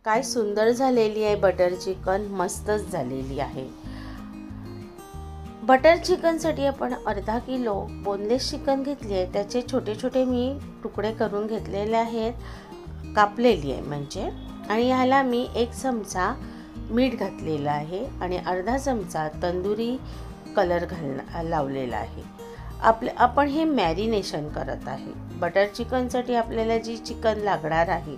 काय सुंदर झालेली आहे बटर चिकन, मस्तच झालेली आहे। बटर चिकनसाठी आपण अर्धा किलो बोनलेस चिकन घेतली आहे। त्याचे छोटे छोटे मी तुकडे करून घेतलेले आहेत, कापलेली आहे म्हणजे। आणि ह्याला मी 1 चमचा मीठ घातलेला आहे आणि अर्धा चमचा तंदुरी कलर लावलेला आहे। आपण हे मॅरिनेशन करत आहे। बटर चिकनसाठी आपल्याला जी चिकन लागणार आहे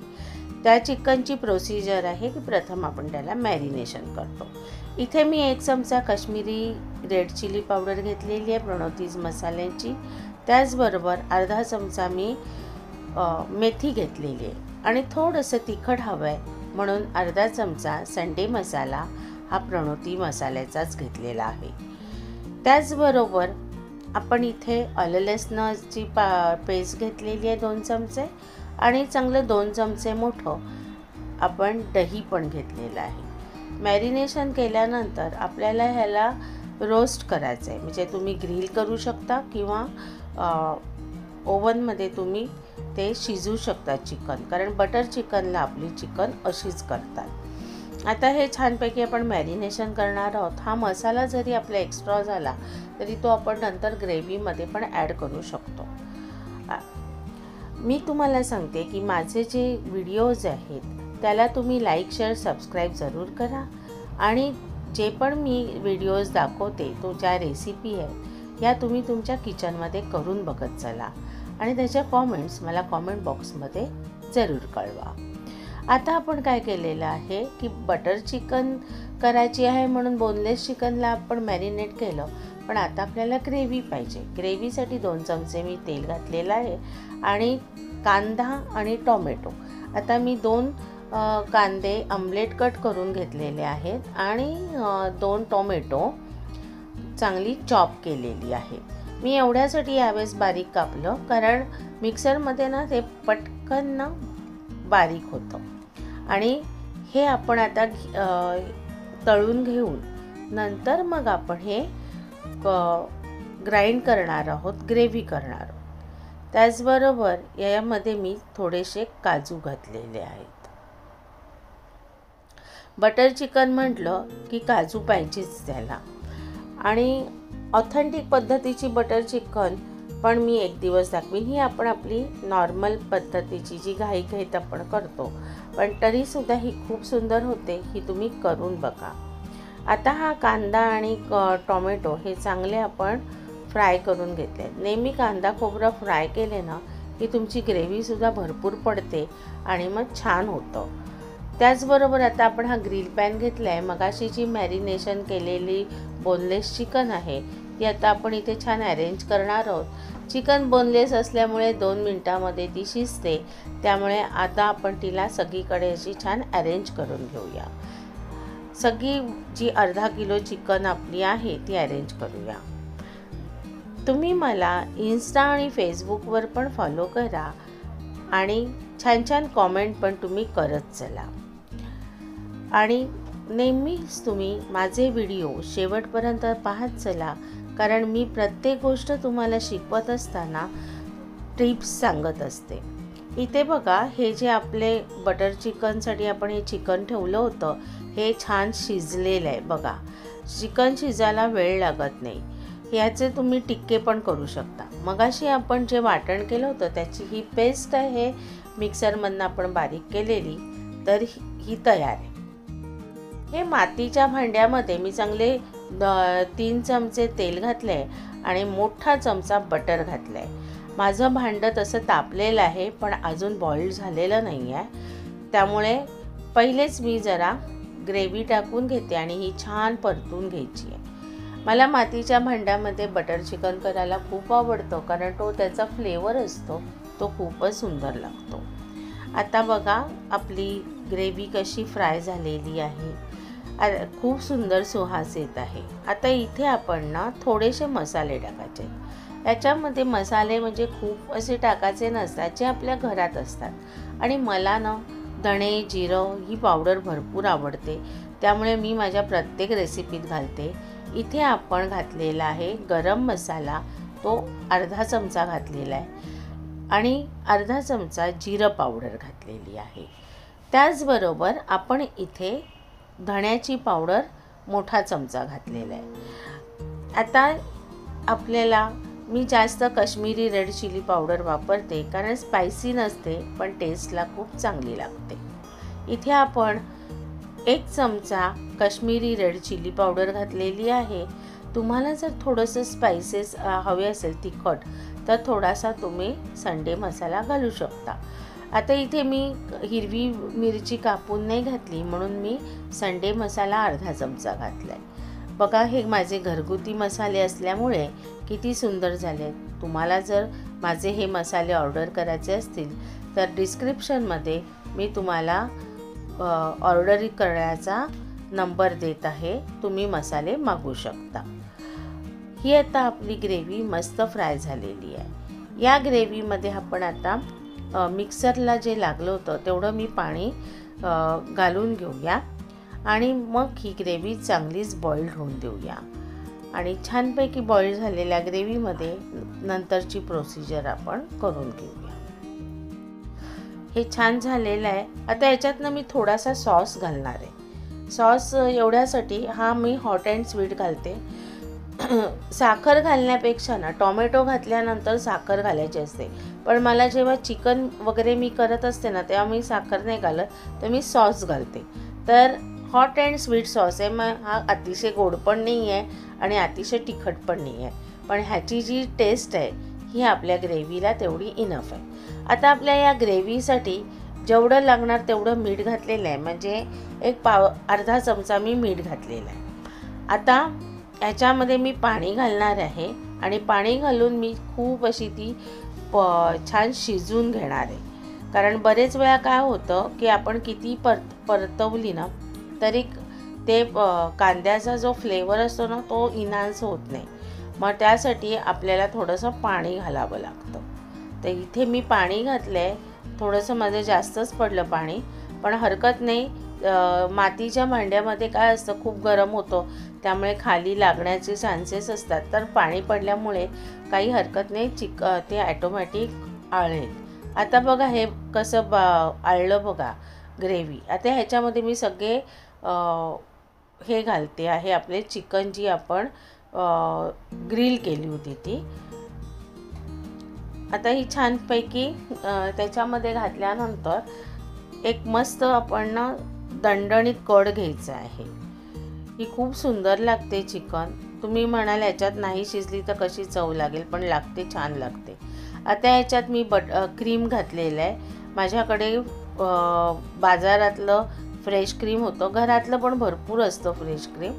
त्या चिकनची प्रोसिजर आहे की प्रथम आपण त्याला मॅरिनेशन करतो। इथे मी 1 चमचा काश्मीरी रेड चिली पावडर घेतलेली आहे प्रणोतीज मसाल्याची। त्याचबरोबर अर्धा चमचा मी मेथी घेतलेली आहे आणि थोडंसं तिखट हवं आहे म्हणून अर्धा चमचा संडे मसाला हा प्रणोती मसाल्याचाच घेतलेला आहे। त्याचबरोबर आपण इथे आलं लसणाची पेस्ट घेतलेली आहे 2 चमचे आणि चांगलं 2 चमचे मोठं आपण दही पण घेतलेलं आहे। मॅरिनेशन केल्यानंतर आपल्याला ह्याला रोस्ट करायचं आहे, म्हणजे तुम्ही ग्रिल करू शकता किंवा ओव्हनमध्ये तुम्ही ते शिजवू शकता चिकन, कारण बटर चिकनला आपली चिकन अशीच करतात। आता हे छानपैकी आपण मॅरिनेशन करणार आहोत। हा मसाला जरी आपला एक्स्ट्रा झाला तरी तो आपण नंतर ग्रेव्हीमध्ये पण ॲड करू शकतो। मी तुम्हाला सांगते की माझे जे व्हिडिओज आहेत त्याला तुम्ही लाईक शेअर सबस्क्राईब जरूर करा आणि जे पण मी व्हिडिओज दाखवते तो ज्या रेसिपी आहेत या तुम्ही तुमच्या किचनमध्ये करून बघत चला आणि त्याच्या कॉमेंट्स मला कॉमेंट बॉक्समध्ये जरूर कळवा। आता आपण काय केलेलं आहे की बटर चिकन करायची आहे म्हणून बोनलेस चिकनला आपण मॅरिनेट केलं, पण आता आपल्याला ग्रेव्ही पाहिजे। ग्रेव्हीसाठी 2 चमचे मी तेल घातलेलं आहे आणि कांदा आणि टोमॅटो, आता मी 2 कांदे आमलेट कट करून घेतलेले आहेत आणि 2 टोमॅटो चांगली चॉप केलेली आहे। मी एवढ्यासाठी यावेळेस बारीक कापलं कारण मिक्सरमध्ये ना ते पटकन ना बारीक होतं। आणि हे आपण आता तळून घेऊन नंतर मग आपण हे ग्राइंड करणार आहोत, ग्रेव्ही करणार आहोत। त्याचबरोबर यामध्ये मी थोडेसे काजू घातलेले आहेत। बटर चिकन म्हटलं की काजू पाहिजेच त्याला। आणि ऑथेंटिक पद्धतीची बटर चिकन पण मी एक दिवस दाखवीन। ही आपण आपली नॉर्मल पद्धतीची जी घाईघाईत आपण करतो, पण तरीसुद्धा ही खूप सुंदर होते, ही तुम्ही करून बघा। आता हा कांदा आणि टोमॅटो हे चांगले आपण फ्राय करून घेतले। नेहमी कांदा खोबरं फ्राय केले ना की तुमची ग्रेव्हीसुद्धा भरपूर पडते आणि मग छान होतं। त्याचबरोबर आता आपण हा ग्रिल पॅन घेतला आहे। मगाशी जी मॅरिनेशन केलेली बोनलेस चिकन आहे ती आता आपण इथे छान अरेंज करणार आहोत। चिकन बोनलेस असल्यामुळे 2 मिनिटामध्ये ती शिजते, त्यामुळे आता आपण तिला सगळीकडे अशी छान अरेंज करून घेऊया। सगळी जी अर्धा किलो चिकन आपली आहे ती अरेंज करूया। तुम्ही मला इन्स्टा आणि फेसबुकवर पण फॉलो करा आणि छान छान कॉमेंट पण तुम्ही करत चला। आणि नेहमीच तुम्ही माझे व्हिडिओ शेवटपर्यंत पाहत चला, कारण मी प्रत्येक गोष्ट तुम्हाला शिकवत असताना टिप्स सांगत असते। इथे बघा, हे जे आपले बटर चिकनसाठी आपण हे चिकन ठेवलं होतं हे छान शिजलेलं आहे बघा। चिकन शिजायला वेळ लागत नाही। याचे तुम्ही टिक्के पण करू शकता। मगाशी आपण जे वाटण केलं होतं त्याची ही पेस्ट आहे मिक्सरमधनं आपण बारीक केलेली, तर ही तयार आहे। हे मातीच्या भांड्यामध्ये मी चांगले 3 चमचे तेल घातले आणि मोठा चमचा बटर घातले। माझं भांडं तसं तापलेलं आहे पण अजून बॉईल झालेलं नाही आहे, त्यामुळे पहिलेच मी जरा ग्रेव्ही टाकून घेते आणि ही छान परतून घ्यायची आहे। मला मातीच्या भांड्यामध्ये बटर चिकन करायला खूप आवडतं, कारण तो त्याचा फ्लेवर असतो तो खूपच सुंदर लागतो। आता बघा आपली ग्रेव्ही कशी फ्राय झालेली आहे, खूप सुंदर सुवास येत आहे। आता इथे आपण ना थोडेसे मसाले टाकायचे। याच्यामध्ये मसाले म्हणजे खूप असे टाकायचे नसतात, जे आपल्या घरात असतात। आणि मला ना धणे जिरं ही पावडर भरपूर आवडते, त्यामुळे मी माझ्या प्रत्येक रेसिपीत घालते। इथे आपण घातलेला आहे गरम मसाला, तो अर्धा चमचा घातलेला आहे आणि अर्धा चमचा जिरं पावडर घातलेली आहे। त्याचबरोबर आपण इथे धण्याची पावडर मोठा चमचा घातलेला आहे। आता आपल्याला मी जास्त काश्मीरी रेड चिली पावडर वापरते कारण स्पायसी नसते पण टेस्टला खूप चांगली लागते। इथे आपण 1 चमचा काश्मीरी रेड चिली पावडर घातलेली आहे। तुम्हाला जर थोडंसं स्पायसेस हवे असेल तिखट तर थोडासा तुम्ही संडे मसाला घालू शकता। आता इथे मी हिरवी मिरची कापून नाही घातली म्हणून मी संडे मसाला अर्धा चमचा घातलाय। बघा हे माझे घरगुती मसाले असल्यामुळे किती सुंदर झाले। तुम्हाला जर माझे हे मसाले ऑर्डर करायचे असतील तर डिस्क्रिप्शनमध्ये मी तुम्हाला ऑर्डर करण्याचा नंबर देत आहे, तुम्ही मसाले मागवू शकता। ही आता आपली ग्रेव्ही मस्त फ्राय झालेली आहे। या ग्रेव्हीमध्ये आपण आता मिक्सरला जे लागलं होतं तेवढं मी पाणी घालून घेऊया आणि मग ही ग्रेव्ही चांगलीच बॉईल होऊन देऊया आणि छानपैकी बॉईल झालेल्या ग्रेव्हीमध्ये नंतरची प्रोसिजर आपण करून घेऊया। हे छान झालेलं आहे। आता याच्यातनं मी थोडासा सॉस घालणार आहे। सॉस एवढ्यासाठी मी हॉट अँड स्वीट घालते। साखर घालण्यापेक्षा ना टोमॅटो घातल्यानंतर साखर घालायची असते, पण मला जेव्हा चिकन वगैरे मी करत असते ना तेव्हा मी साखर नाही घालत, तर मी सॉस घालते। तर हॉट अँड स्वीट सॉस आहे, मग हा अतिशय गोड पण नाही आहे आणि अतिशय तिखट पण नाही आहे, पण ह्याची जी टेस्ट आहे ही आपल्या ग्रेव्हीला तेवढी इनफ आहे। आता आपल्या या ग्रेव्हीसाठी जेवढं लागणार तेवढं मीठ घातलेलं आहे, म्हणजे अर्धा चमचा मी मीठ घातलेलं आहे। आता याच्यामध्ये मी पाणी घालणार आहे आणि पाणी घालून मी खूप अशी ती छान शिजवून घेणार आहे। कारण बरेच वेळा काय होतं की आपण किती परतवली ना तरी ते कांद्याचा जो फ्लेवर असतो ना तो इन्हान्स होत नाही, मग त्यासाठी आपल्याला थोडंसं पाणी घालावं लागतं। तर इथे मी पाणी घातलं आहे, थोडंसं माझं जास्तच पडलं पाणी, पण हरकत नाही। मातीच्या भांड्यामध्ये काय असतं खूप गरम होतं त्यामुळे खाली लागण्याचे चान्सेस असतात, तर पाणी पडल्यामुळे काही हरकत नाही, ते ॲटोमॅटिक आळेल। आता बघा हे कसं आळलं बघा ग्रेव्ही। आता ह्याच्यामध्ये मी सगळे हे घालते आहे आपले चिकन जी आपण ग्रिल केली होती ती। आता ही छानपैकी त्याच्यामध्ये घातल्यानंतर एक मस्त आपण दणदणीत कढ घ्यायचा आहे। ही खूप सुंदर लागते चिकन। तुम्ही म्हणाल याच्यात नाही शिजली तर कशी चव लागेल, पण लागते, छान लागते। आता याच्यात मी क्रीम घातलेलं आहे। माझ्याकडे बाजारातलं फ्रेश क्रीम होतं, घरातलं पण भरपूर असतं फ्रेश क्रीम,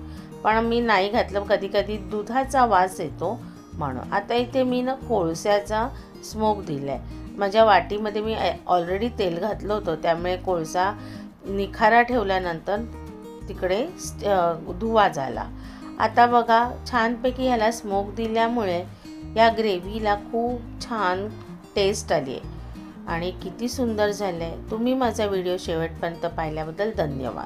पण मी नाही घातलं, कधी कधी दुधाचा वास येतो म्हणून। आता इथे मी कोळशाचा स्मोक दिला आहे। माझ्या वाटीमध्ये मी ऑलरेडी तेल घातलं होतं त्यामुळे कोळसा निखारा ठेवल्यानंतर तिकडे धुवा झाला। आता बघा छानपैकी ह्याला स्मोक दिल्यामुळे या ग्रेव्हीला खूप छान टेस्ट आली आहे आणि किती सुंदर झालं आहे। तुम्ही माझा व्हिडिओ शेवटपर्यंत पाहिल्याबद्दल धन्यवाद।